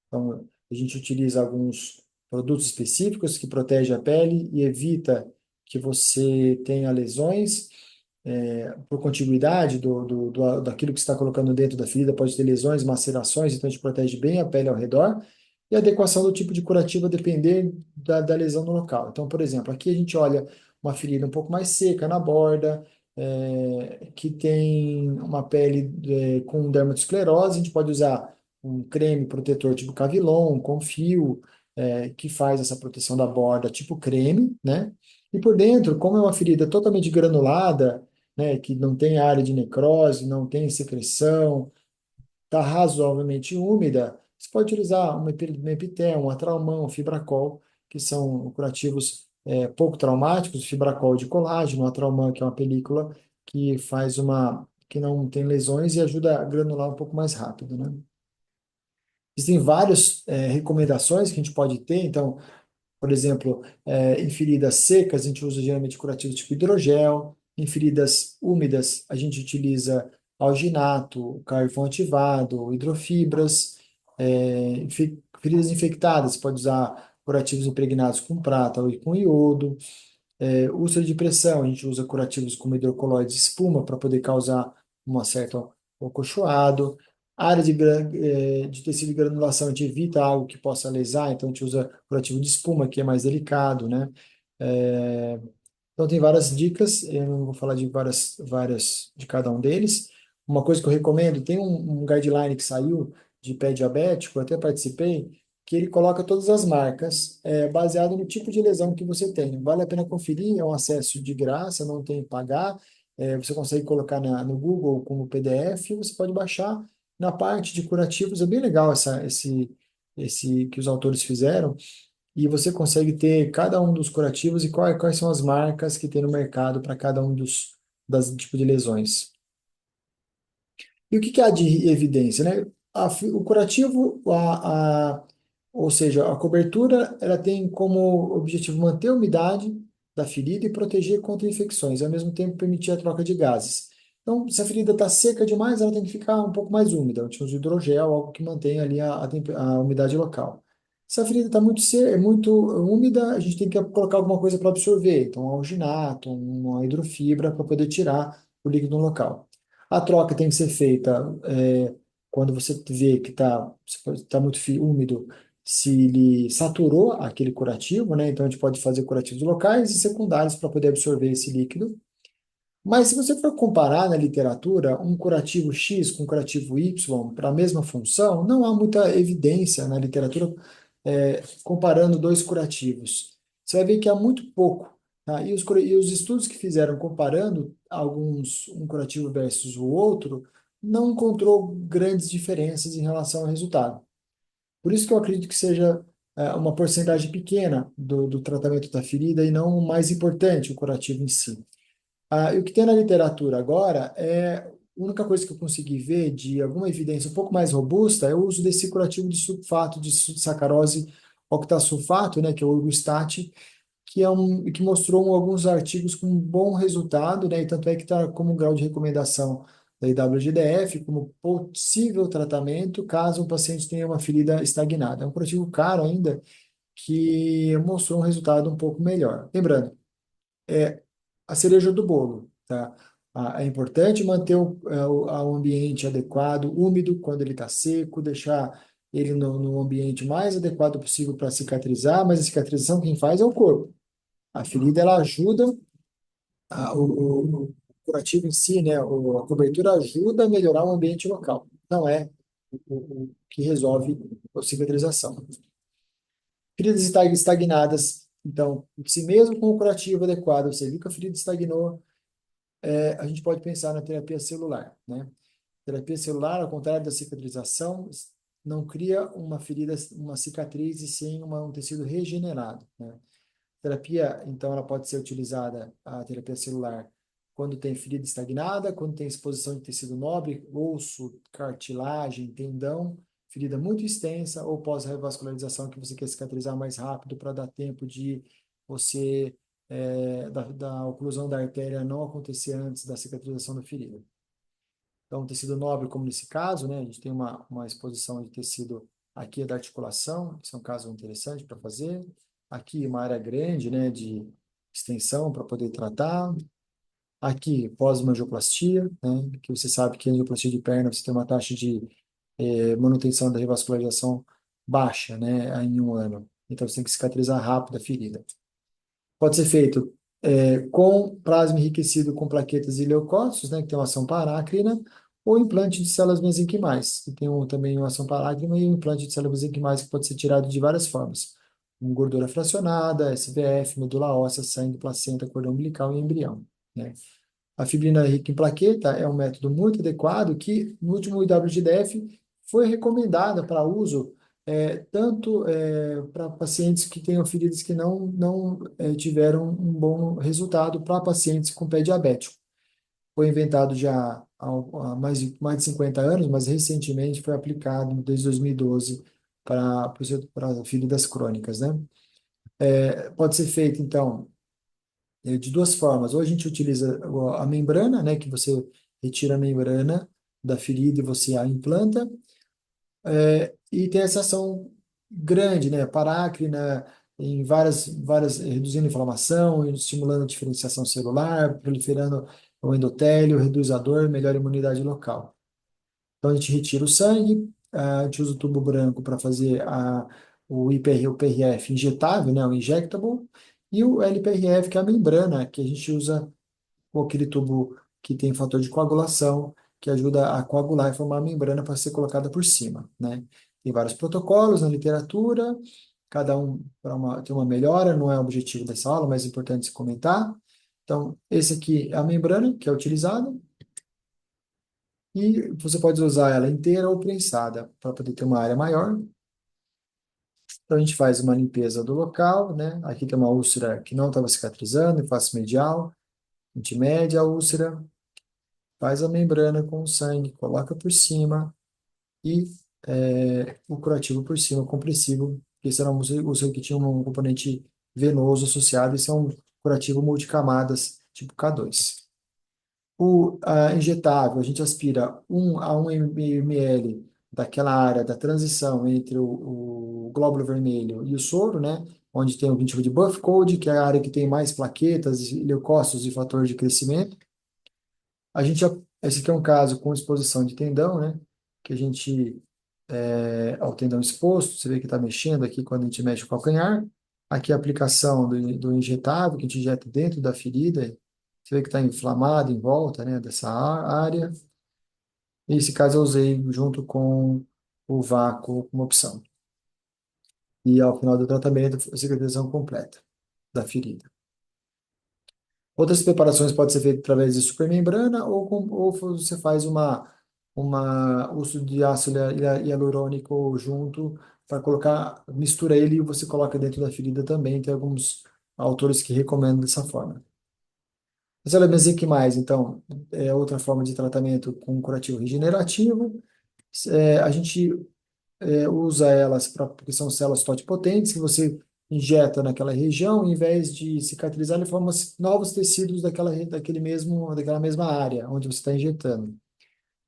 Então, a gente utiliza alguns produtos específicos que protegem a pele e evita que você tenha lesões por contiguidade daquilo que você está colocando dentro da ferida. Pode ter lesões, macerações, então a gente protege bem a pele ao redor. E a adequação do tipo de curativo a depender da lesão no local. Então, por exemplo, aqui a gente olha uma ferida um pouco mais seca na borda, que tem uma pele com dermatosclerose. A gente pode usar um creme protetor tipo Cavilon, com fio, que faz essa proteção da borda tipo creme, né? E por dentro, como é uma ferida totalmente granulada, né, que não tem área de necrose, não tem secreção, está razoavelmente úmida, você pode utilizar uma Mepitel, um Atralman, um Fibracol, que são curativos pouco traumáticos, Fibracol de colágeno, Atralman, que é uma película que não tem lesões e ajuda a granular um pouco mais rápido, né? Existem várias recomendações que a gente pode ter. Então, por exemplo, em feridas secas, a gente usa geralmente curativos tipo hidrogel. Em feridas úmidas, a gente utiliza alginato, carvão ativado, hidrofibras. Feridas infectadas, pode usar curativos impregnados com prata ou com iodo. Úlcera de pressão, a gente usa curativos como hidrocoloides de espuma para poder causar uma certa acolchoado. Área de tecido de granulação, a gente evita algo que possa lesar, então a gente usa curativo de espuma, que é mais delicado, né? É, Então, tem várias dicas, eu não vou falar de várias de cada um deles. Uma coisa que eu recomendo, tem um guideline que saiu de pé diabético, eu até participei, que ele coloca todas as marcas, baseado no tipo de lesão que você tem. Vale a pena conferir, é um acesso de graça, não tem que pagar. Você consegue colocar no Google como PDF, você pode baixar na parte de curativos. É bem legal esse que os autores fizeram e você consegue ter cada um dos curativos e quais são as marcas que tem no mercado para cada um das tipos de lesões. E o que há de evidência, né? O curativo, ou seja, a cobertura, ela tem como objetivo manter a umidade da ferida e proteger contra infecções, ao mesmo tempo permitir a troca de gases. Então, se a ferida está seca demais, ela tem que ficar um pouco mais úmida. A gente usa hidrogel, algo que mantém ali a umidade local. Se a ferida está muito úmida, a gente tem que colocar alguma coisa para absorver. Então, um alginato, uma hidrofibra para poder tirar o líquido no local. A troca tem que ser feita quando você vê que tá muito úmido, se ele saturou aquele curativo, né? Então a gente pode fazer curativos locais e secundários para poder absorver esse líquido. Mas se você for comparar na literatura um curativo X com um curativo Y para a mesma função, não há muita evidência na literatura comparando dois curativos. Você vai ver que há muito pouco. Tá? E os estudos que fizeram comparando um curativo versus o outro, não encontrou grandes diferenças em relação ao resultado. Por isso que eu acredito que seja uma porcentagem pequena do tratamento da ferida e não o mais importante, o curativo em si. E o que tem na literatura agora a única coisa que eu consegui ver de alguma evidência um pouco mais robusta é o uso desse curativo de sulfato de sacarose octasulfato, né, que é o orgostat, que mostrou alguns artigos com um bom resultado, né, e tanto é que está como um grau de recomendação da IWGDF como possível tratamento caso o paciente tenha uma ferida estagnada. É um curativo caro ainda que mostrou um resultado um pouco melhor. Lembrando, a cereja do bolo, tá? É importante manter o ambiente adequado, úmido quando ele está seco, deixar ele no ambiente mais adequado possível para cicatrizar, mas a cicatrização quem faz é o corpo. A ferida ela ajuda, o curativo em si, né? A cobertura ajuda a melhorar o ambiente local. Não é o que resolve a cicatrização. Feridas estagnadas, então, se mesmo com o curativo adequado você viu que a ferida estagnou, a gente pode pensar na terapia celular, né? Terapia celular, ao contrário da cicatrização, não cria uma ferida, uma cicatriz e sim um tecido regenerado, né? Terapia, então, ela pode ser utilizada, a terapia celular, quando tem ferida estagnada, quando tem exposição de tecido nobre, osso, cartilagem, tendão, ferida muito extensa ou pós-revascularização que você quer cicatrizar mais rápido para dar tempo de você, da oclusão da artéria não acontecer antes da cicatrização da ferida. Então, tecido nobre, como nesse caso, né, a gente tem uma exposição de tecido aqui da articulação, isso é um caso interessante para fazer. Aqui, uma área grande, né, de extensão para poder tratar. Aqui, pós-angioplastia, né, que você sabe que a angioplastia de perna você tem uma taxa de manutenção da revascularização baixa, né, em um ano. Então, você tem que cicatrizar rápido a ferida. Pode ser feito com plasma enriquecido com plaquetas e leucócitos, né, que tem uma ação parácrina, ou implante de células mesenquimais, que tem também uma ação parácrina e um implante de células mesenquimais que pode ser tirado de várias formas. Com gordura fracionada, SVF, medula óssea, sangue, placenta, cordão umbilical e embrião, né? A fibrina rica em plaqueta é um método muito adequado que, no último IWGDF, foi recomendada para uso tanto para pacientes que tenham feridas que não tiveram um bom resultado para pacientes com pé diabético. Foi inventado já há mais de 50 anos, mas recentemente foi aplicado desde 2012 para feridas crônicas, né? Pode ser feito, então, de duas formas. Ou a gente utiliza a membrana, né, que você retira a membrana da ferida e você a implanta, e tem essa ação grande, né, parácrina, em reduzindo a inflamação, estimulando a diferenciação celular, proliferando o endotélio, reduz a dor, melhora a imunidade local. Então a gente retira o sangue, a gente usa o tubo branco para fazer o PRF injetável, né, o injectable, E o LPRF, que é a membrana que a gente usa com aquele tubo que tem fator de coagulação, que ajuda a coagular e formar a membrana para ser colocada por cima, né? Tem vários protocolos na literatura, cada um para ter uma melhora, não é o objetivo dessa aula, mas é importante se comentar. Então, esse aqui é a membrana que é utilizada, e você pode usar ela inteira ou prensada para poder ter uma área maior. Então, a gente faz uma limpeza do local, né? Aqui tem uma úlcera que não estava cicatrizando, em face medial, a gente mede a úlcera, faz a membrana com o sangue, coloca por cima e o curativo por cima, compressivo, porque esse era um úlcera que tinha um componente venoso associado, esse é um curativo multicamadas, tipo K2. Injetável, a gente aspira 1 a 1 ml daquela área da transição entre o glóbulo vermelho e o soro, né? Onde tem o que a gente chama de buff code, que é a área que tem mais plaquetas, leucócitos e fator de crescimento. Esse aqui é um caso com exposição de tendão, né? Que a gente, ao tendão exposto, você vê que está mexendo aqui quando a gente mexe o calcanhar. Aqui a aplicação do injetável, que a gente injeta dentro da ferida. Você vê que está inflamado em volta, né, dessa área. Nesse caso eu usei junto com o vácuo como opção. E ao final do tratamento, a cicatrização completa da ferida. Outras preparações podem ser feitas através de supermembrana ou você faz uso de ácido hialurônico junto para colocar, mistura ele e você coloca dentro da ferida também. Tem alguns autores que recomendam dessa forma. As elementos mais, então, é outra forma de tratamento com curativo regenerativo. A gente usa elas porque são células totipotentes que você injeta naquela região, em vez de cicatrizar, ele forma novos tecidos daquela mesma área onde você está injetando.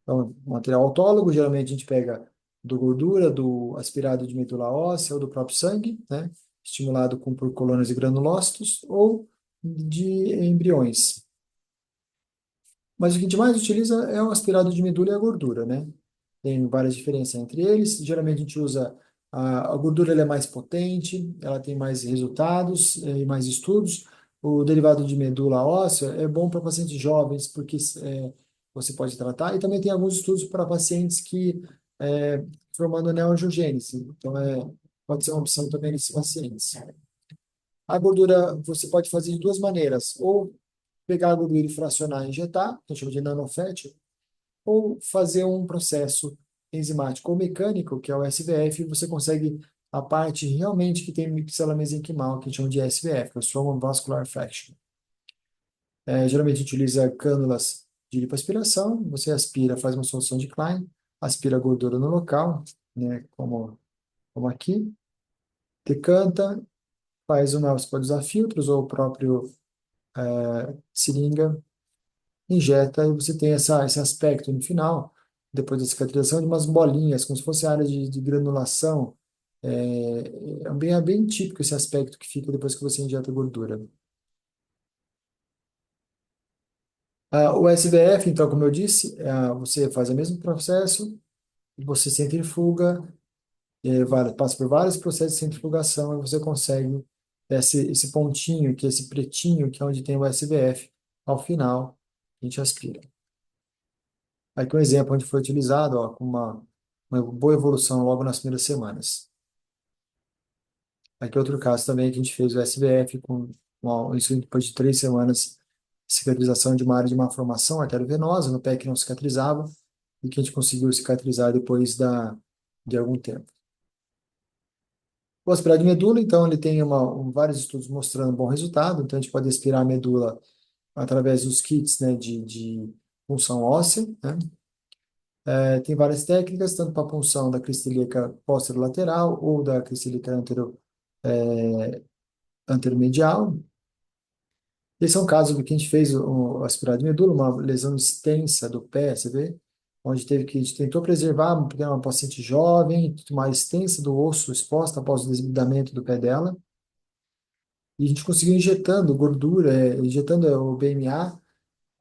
Então, material autólogo, geralmente a gente pega do gordura, do aspirado de medula óssea ou do próprio sangue, né? Estimulado por colônias e granulócitos, ou de embriões. Mas o que a gente mais utiliza é o aspirado de medula e a gordura, né? Tem várias diferenças entre eles. Geralmente a gente usa a gordura, ela é mais potente, ela tem mais resultados e mais estudos. O derivado de medula óssea é bom para pacientes jovens, porque você pode tratar. E também tem alguns estudos para pacientes que formando neoangiogênese. Então, pode ser uma opção também nesses pacientes. A gordura você pode fazer de duas maneiras, ou pegar a gordura e fracionar e injetar, que a gente chama de nanofat, ou fazer um processo enzimático ou mecânico, que é o SVF, e você consegue a parte realmente que tem mixela mesenquimal, que a gente chama de SVF, que é o Strong Vascular Fraction. Geralmente a gente utiliza cânulas de lipoaspiração, você aspira, faz uma solução de Klein, aspira a gordura no local, né, como aqui, decanta, você pode usar filtros ou o próprio seringa, injeta e você tem esse aspecto no final, depois da cicatrização, de umas bolinhas, como se fosse área de granulação. É bem típico esse aspecto que fica depois que você injeta gordura. O SVF, então, como eu disse, você faz o mesmo processo, você centrifuga, passa por vários processos de centrifugação e você consegue esse pontinho, que é esse pretinho, que é onde tem o SVF. Ao final, a gente aspira. Aqui um exemplo onde foi utilizado, ó, com uma boa evolução logo nas primeiras semanas. Aqui outro caso também que a gente fez o SVF isso depois de 3 semanas, cicatrização de uma área de malformação arteriovenosa no pé que não cicatrizava e que a gente conseguiu cicatrizar depois de algum tempo. O aspirado de medula, então, ele tem vários estudos mostrando bom resultado, então a gente pode aspirar a medula através dos kits, né, de punção óssea, né? Tem várias técnicas, tanto para a punção da cristílica posterolateral ou da cristílica anteromedial. Esse é um caso que a gente fez o aspirado de medula, uma lesão extensa do pé, você vê? Onde a gente tentou preservar, porque era uma paciente jovem, uma extensa do osso exposta após o desligamento do pé dela. E a gente conseguiu injetando gordura, injetando o BMA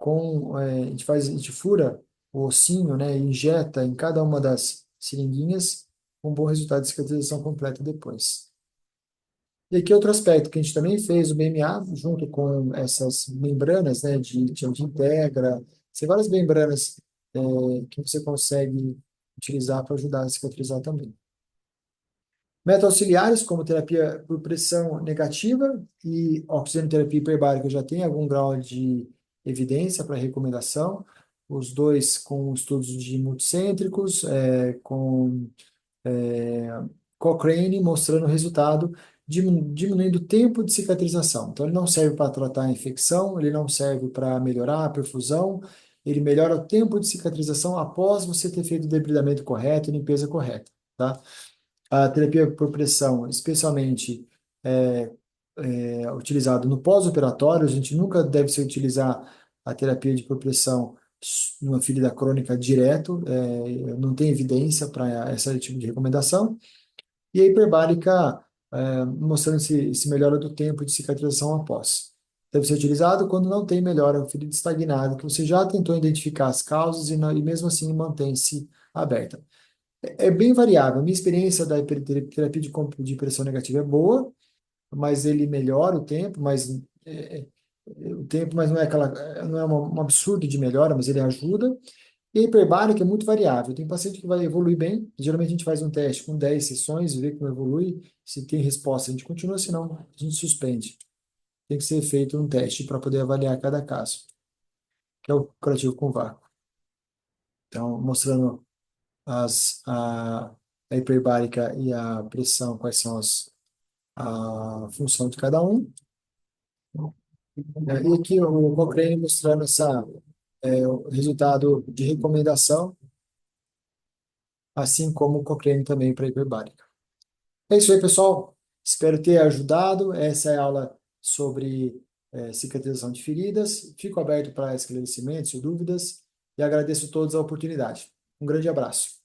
a gente fura o ossinho, né, e injeta em cada uma das seringuinhas, com um bom resultado de cicatrização completa depois. E aqui outro aspecto que a gente também fez, o BMA, junto com essas membranas, né, de integra, tem várias membranas que você consegue utilizar para ajudar a cicatrizar também. Métodos auxiliares, como terapia por pressão negativa e oxigenoterapia hiperbárica, já tem algum grau de evidência para recomendação, os dois com estudos de multicêntricos, com é, Cochrane mostrando o resultado, diminuindo o tempo de cicatrização. Então, ele não serve para tratar a infecção, ele não serve para melhorar a perfusão, ele melhora o tempo de cicatrização após você ter feito o debridamento correto e limpeza correta, tá? A terapia por pressão, especialmente é, utilizado no pós-operatório, a gente nunca deve se utilizar a terapia de por pressão numa ferida crônica direto, não tem evidência para esse tipo de recomendação. E a hiperbárica, mostrando se melhora do tempo de cicatrização após. Deve ser utilizado quando não tem melhora, um ferida estagnada, que você já tentou identificar as causas e mesmo assim mantém-se aberta. É bem variável. A minha experiência da terapia de pressão negativa é boa, mas ele melhora o tempo, mas não é não é um absurdo de melhora, mas ele ajuda. E a hiperbárica é muito variável. Tem paciente que vai evoluir bem. Geralmente a gente faz um teste com 10 sessões, vê como evolui. Se tem resposta, a gente continua, senão a gente suspende. Tem que ser feito um teste para poder avaliar cada caso, que é o curativo com vácuo. Então, mostrando a hiperbárica e a pressão, quais são a função de cada um. E aqui o Cochrane mostrando o resultado de recomendação, assim como o Cochrane também para a hiperbárica. É isso aí, pessoal. Espero ter ajudado. Essa é a aula sobre cicatrização de feridas. Fico aberto para esclarecimentos e dúvidas e agradeço a todos a oportunidade. Um grande abraço.